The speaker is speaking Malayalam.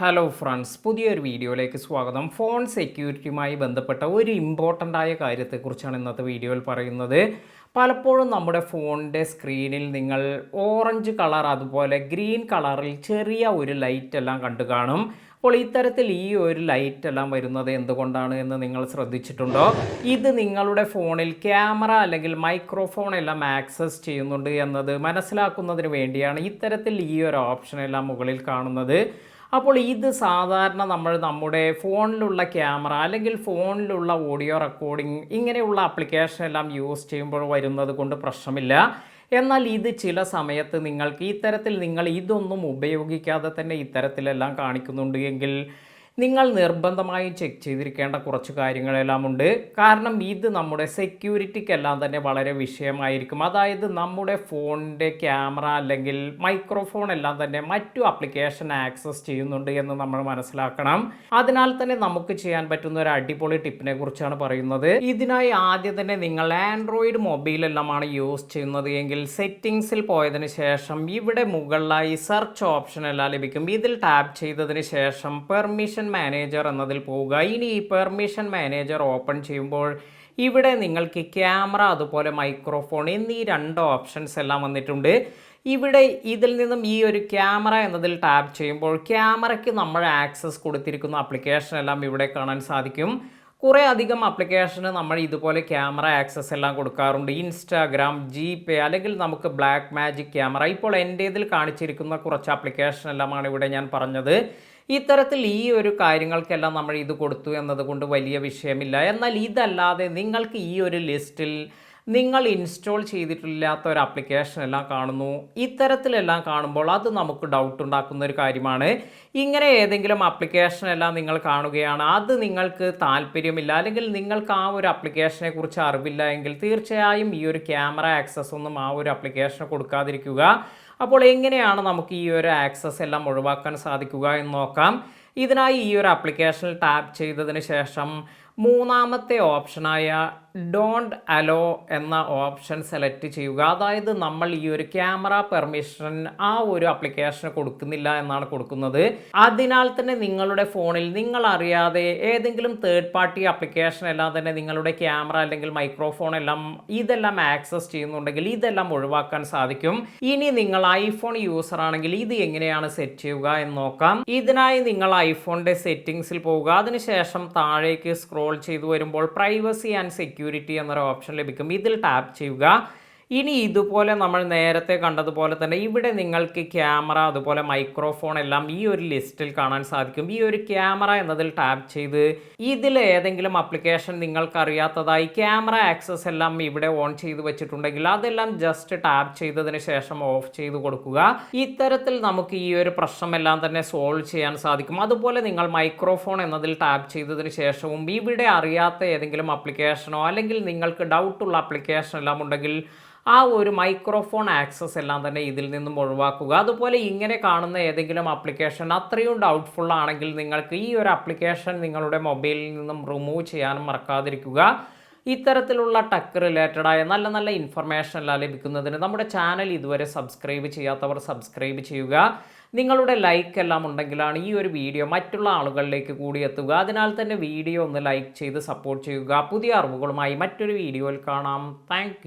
ഹലോ ഫ്രണ്ട്സ്, പുതിയൊരു വീഡിയോയിലേക്ക് സ്വാഗതം. ഫോൺ സെക്യൂരിറ്റിയുമായി ബന്ധപ്പെട്ട ഒരു ഇമ്പോർട്ടൻ്റ് ആയ കാര്യത്തെക്കുറിച്ചാണ് ഇന്നത്തെ വീഡിയോയിൽ പറയുന്നത്. പലപ്പോഴും നമ്മുടെ ഫോണിൻ്റെ സ്ക്രീനിൽ നിങ്ങൾ ഓറഞ്ച് കളർ അതുപോലെ ഗ്രീൻ കളറിൽ ചെറിയ ഒരു ലൈറ്റ് എല്ലാം കണ്ടു കാണും. അപ്പോൾ ഇത്തരത്തിൽ ഈ ഒരു ലൈറ്റ് എല്ലാം വരുന്നത് എന്തുകൊണ്ടാണ് എന്ന് നിങ്ങൾ ശ്രദ്ധിച്ചിട്ടുണ്ടോ? ഇത് നിങ്ങളുടെ ഫോണിൽ ക്യാമറ അല്ലെങ്കിൽ മൈക്രോഫോൺ എല്ലാം ആക്സസ് ചെയ്യുന്നുണ്ട് എന്നത് മനസ്സിലാക്കുന്നതിന് വേണ്ടിയാണ് ഇത്തരത്തിൽ ഈ ഒരു ഓപ്ഷൻ എല്ലാം മുകളിൽ കാണുന്നത്. അപ്പോൾ ഇത് സാധാരണ നമ്മുടെ ഫോണിലുള്ള ക്യാമറ അല്ലെങ്കിൽ ഫോണിലുള്ള ഓഡിയോ റെക്കോർഡിംഗ് ഇങ്ങനെയുള്ള ആപ്ലിക്കേഷൻ എല്ലാം യൂസ് ചെയ്യുമ്പോൾ വരുന്നത് കൊണ്ട് പ്രശ്നമില്ല. എന്നാൽ ഇത് ചില സമയത്ത് നിങ്ങൾക്ക് ഇത്തരത്തിൽ നിങ്ങൾ ഇതൊന്നും ഉപയോഗിക്കാതെ തന്നെ ഇത്തരത്തിലെല്ലാം കാണിക്കുന്നുണ്ട് എങ്കിൽ നിങ്ങൾ നിർബന്ധമായും ചെക്ക് ചെയ്തിരിക്കേണ്ട കുറച്ച് കാര്യങ്ങളെല്ലാം ഉണ്ട്. കാരണം ഇത് നമ്മുടെ സെക്യൂരിറ്റിക്കെല്ലാം തന്നെ വളരെ വിഷയമായിരിക്കും. അതായത് നമ്മുടെ ഫോണിൻ്റെ ക്യാമറ അല്ലെങ്കിൽ മൈക്രോഫോൺ എല്ലാം തന്നെ മറ്റു ആപ്ലിക്കേഷൻ ആക്സസ് ചെയ്യുന്നുണ്ട് എന്ന് നമ്മൾ മനസ്സിലാക്കണം. അതിനാൽ തന്നെ നമുക്ക് ചെയ്യാൻ പറ്റുന്ന ഒരു അടിപൊളി ടിപ്പിനെ കുറിച്ചാണ് പറയുന്നത്. ഇതിനായി ആദ്യം തന്നെ നിങ്ങൾ ആൻഡ്രോയിഡ് മൊബൈലെല്ലാമാണ് യൂസ് ചെയ്യുന്നത് എങ്കിൽ സെറ്റിംഗ്സിൽ പോയതിന് ശേഷം ഇവിടെ മുകളിലായി സെർച്ച് ഓപ്ഷൻ എല്ലാം ലഭിക്കും. ഇതിൽ ടാപ്പ് ചെയ്തതിന് ശേഷം പെർമിഷൻ മാനേജർ എന്നതിൽ പോവുക. ഇനി ഈ പെർമിഷൻ മാനേജർ ഓപ്പൺ ചെയ്യുമ്പോൾ ഇവിടെ നിങ്ങൾക്ക് ക്യാമറ അതുപോലെ മൈക്രോഫോൺ എന്നീ രണ്ട് ഓപ്ഷൻസ് എല്ലാം വന്നിട്ടുണ്ട്. ഇവിടെ ഇതിൽ നിന്നും ഈ ഒരു ക്യാമറ എന്നതിൽ ടാപ്പ് ചെയ്യുമ്പോൾ ക്യാമറയ്ക്ക് നമ്മൾ ആക്സസ് കൊടുത്തിരിക്കുന്ന ആപ്ലിക്കേഷൻ എല്ലാം ഇവിടെ കാണാൻ സാധിക്കും. കുറേ അധികം ആപ്ലിക്കേഷന് നമ്മൾ ഇതുപോലെ ക്യാമറ ആക്സസ് എല്ലാം കൊടുക്കാറുണ്ട്. ഇൻസ്റ്റാഗ്രാം, ജിപേ അല്ലെങ്കിൽ നമുക്ക് ബ്ലാക്ക് മാജിക് ക്യാമറ. ഇപ്പോൾ എൻ്റെ ഇതിൽ കാണിച്ചിരിക്കുന്ന കുറച്ച് ആപ്ലിക്കേഷൻ എല്ലാമാണ് ഇവിടെ ഞാൻ പറഞ്ഞത്. ഇത്തരത്തിൽ ഈ ഒരു കാര്യങ്ങൾക്കെല്ലാം നമ്മൾ ഇത് കൊടുത്തു എന്നതുകൊണ്ട് വലിയ വിഷയമില്ല. എന്നാൽ ഇതല്ലാതെ നിങ്ങൾക്ക് ഈ ഒരു ലിസ്റ്റിൽ നിങ്ങൾ ഇൻസ്റ്റാൾ ചെയ്തിട്ടില്ലാത്ത ഒരു ആപ്ലിക്കേഷൻ എല്ലാം കാണുന്നു. ഇത്തരത്തിലെല്ലാം കാണുമ്പോൾ അത് നമുക്ക് ഡൗട്ട് ഉണ്ടാക്കുന്ന ഒരു കാര്യമാണ്. ഇങ്ങനെ ഏതെങ്കിലും ആപ്ലിക്കേഷൻ എല്ലാം നിങ്ങൾ കാണുകയാണ്, അത് നിങ്ങൾക്ക് താല്പര്യമില്ല അല്ലെങ്കിൽ നിങ്ങൾക്ക് ആ ഒരു ആപ്ലിക്കേഷനെ കുറിച്ച് അറിവില്ല എങ്കിൽ തീർച്ചയായും ഈ ഒരു ക്യാമറ ആക്സസ് ഒന്നും ആ ഒരു ആപ്ലിക്കേഷന് കൊടുക്കാതിരിക്കുക. അപ്പോൾ എങ്ങനെയാണ് നമുക്ക് ഈ ഒരു ആക്സസ് എല്ലാം ഒഴിവാക്കാൻ സാധിക്കുക എന്ന് നോക്കാം. ഇതിനായി ഈ ഒരു ആപ്ലിക്കേഷനിൽ ടാപ്പ് ചെയ്തതിന് ശേഷം മൂന്നാമത്തെ ഓപ്ഷനായ ഡോണ്ട് അലോ എന്ന ഓപ്ഷൻ സെലക്ട് ചെയ്യുക. അതായത് നമ്മൾ ഈ ഒരു ക്യാമറ പെർമിഷൻ ആ ഒരു ആപ്ലിക്കേഷന് കൊടുക്കുന്നില്ല എന്നാണ് കൊടുക്കുന്നത്. അതിനാൽ തന്നെ നിങ്ങളുടെ ഫോണിൽ നിങ്ങൾ അറിയാതെ ഏതെങ്കിലും തേർഡ് പാർട്ടി ആപ്ലിക്കേഷൻ എല്ലാം തന്നെ നിങ്ങളുടെ ക്യാമറ അല്ലെങ്കിൽ മൈക്രോഫോൺ എല്ലാം ഇതെല്ലാം ആക്സസ് ചെയ്യുന്നുണ്ടെങ്കിൽ ഇതെല്ലാം ഒഴിവാക്കാൻ സാധിക്കും. ഇനി നിങ്ങൾ ഐഫോൺ യൂസർ ആണെങ്കിൽ ഇത് എങ്ങനെയാണ് സെറ്റ് ചെയ്യുക എന്ന് നോക്കാം. ഇതിനായി നിങ്ങൾ ഐഫോണിന്റെ സെറ്റിംഗ്സിൽ പോവുക. അതിനുശേഷം താഴേക്ക് സ്ക്രോൾ ചെയ്തു വരുമ്പോൾ പ്രൈവസി ആൻഡ് സെക്യൂരിറ്റി എന്നൊരു ഓപ്ഷൻ ലഭിക്കും. ഇതിൽ ടാപ്പ് ചെയ്യുക. ഇനി ഇതുപോലെ നമ്മൾ നേരത്തെ കണ്ടതുപോലെ തന്നെ ഇവിടെ നിങ്ങൾക്ക് ക്യാമറ അതുപോലെ മൈക്രോഫോൺ എല്ലാം ഈ ഒരു ലിസ്റ്റിൽ കാണാൻ സാധിക്കും. ഈ ഒരു ക്യാമറ എന്നതിൽ ടാപ്പ് ചെയ്ത് ഇതിൽ ഏതെങ്കിലും ആപ്ലിക്കേഷൻ നിങ്ങൾക്കറിയാത്തതായി ക്യാമറ ആക്സസ് എല്ലാം ഇവിടെ ഓൺ ചെയ്ത് വെച്ചിട്ടുണ്ടെങ്കിൽ അതെല്ലാം ജസ്റ്റ് ടാപ്പ് ചെയ്തതിന് ശേഷം ഓഫ് ചെയ്ത് കൊടുക്കുക. ഇത്തരത്തിൽ നമുക്ക് ഈ ഒരു പ്രശ്നമെല്ലാം തന്നെ സോൾവ് ചെയ്യാൻ സാധിക്കും. അതുപോലെ നിങ്ങൾ മൈക്രോഫോൺ എന്നതിൽ ടാപ്പ് ചെയ്തതിന് ശേഷവും ഇവിടെ അറിയാത്ത ഏതെങ്കിലും ആപ്ലിക്കേഷനോ അല്ലെങ്കിൽ നിങ്ങൾക്ക് ഡൗട്ടുള്ള ആപ്ലിക്കേഷൻ എല്ലാം ഉണ്ടെങ്കിൽ ആ ഒരു മൈക്രോഫോൺ ആക്സസ് എല്ലാം തന്നെ ഇതിൽ നിന്നും ഒഴിവാക്കുക. അതുപോലെ ഇങ്ങനെ കാണുന്ന ഏതെങ്കിലും ആപ്ലിക്കേഷൻ അത്രയും ഡൗട്ട്ഫുൾ ആണെങ്കിൽ നിങ്ങൾക്ക് ഈ ഒരു ആപ്ലിക്കേഷൻ നിങ്ങളുടെ മൊബൈലിൽ നിന്നും റിമൂവ് ചെയ്യാനും മറക്കാതിരിക്കുക. ഇത്തരത്തിലുള്ള ടെക് റിലേറ്റഡായ നല്ല നല്ല ഇൻഫർമേഷൻ എല്ലാം ലഭിക്കുന്നതിന് നമ്മുടെ ചാനൽ ഇതുവരെ സബ്സ്ക്രൈബ് ചെയ്യാത്തവർ സബ്സ്ക്രൈബ് ചെയ്യുക. നിങ്ങളുടെ ലൈക്ക് എല്ലാം ഉണ്ടെങ്കിലാണ് ഈ ഒരു വീഡിയോ മറ്റുള്ള ആളുകളിലേക്ക് കൂടി എത്തുക. അതിനാൽ തന്നെ വീഡിയോ ഒന്ന് ലൈക്ക് ചെയ്ത് സപ്പോർട്ട് ചെയ്യുക. പുതിയ അറിവുകളുമായി മറ്റൊരു വീഡിയോയിൽ കാണാം. താങ്ക്